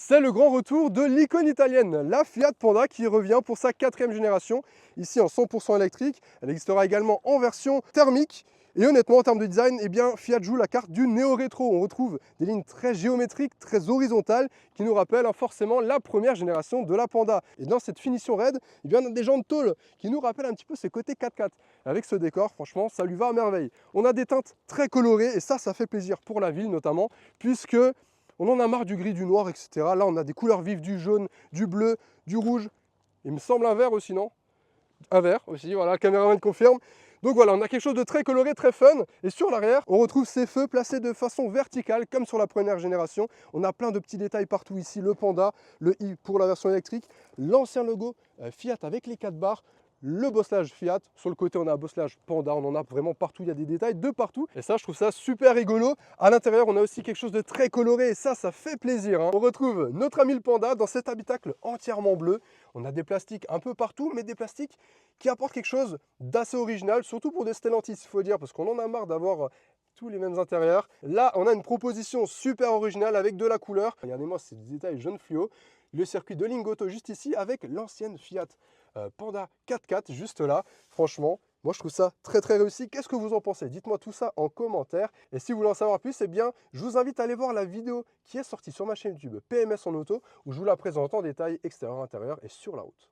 C'est le grand retour de l'icône italienne, la Fiat Panda qui revient pour sa 4e génération, ici en 100% électrique. Elle existera également en version thermique. Et honnêtement, en termes de design, eh bien, Fiat joue la carte du néo-rétro. On retrouve des lignes très géométriques, très horizontales, qui nous rappellent forcément la première génération de la Panda. Et dans cette finition raide, eh bien, on a des jantes tôle qui nous rappellent un petit peu ses côtés 4x4. Avec ce décor, franchement, ça lui va à merveille. On a des teintes très colorées, et ça fait plaisir pour la ville notamment, puisque on en a marre du gris, du noir, etc. Là, on a des couleurs vives, du jaune, du bleu, du rouge. Il me semble un vert aussi, non? Un vert aussi, voilà, le caméraman confirme. Donc voilà, on a quelque chose de très coloré, très fun. Et sur l'arrière, on retrouve ces feux placés de façon verticale, comme sur la première génération. On a plein de petits détails partout ici. Le Panda, le i pour la version électrique, l'ancien logo Fiat avec les 4 barres, le bosselage Fiat. Sur le côté, on a un bosselage Panda. On en a vraiment partout. Il y a des détails de partout. Et ça, je trouve ça super rigolo. À l'intérieur, on a aussi quelque chose de très coloré. Et ça fait plaisir, hein. On retrouve notre ami le Panda dans cet habitacle entièrement bleu. On a des plastiques un peu partout, mais des plastiques qui apportent quelque chose d'assez original, surtout pour des Stellantis, il faut dire, parce qu'on en a marre d'avoir tous les mêmes intérieurs. Là, on a une proposition super originale avec de la couleur. Regardez-moi ces détails jaune fluo. Le circuit de Lingotto juste ici avec l'ancienne Fiat Panda 4x4 juste là. Franchement, moi je trouve ça très réussi. Qu'est-ce que vous en pensez? Dites-moi tout ça en commentaire. Et si vous voulez en savoir plus, eh bien, je vous invite à aller voir la vidéo qui est sortie sur ma chaîne YouTube PMS en auto, où je vous la présente en détail extérieur, intérieur et sur la route.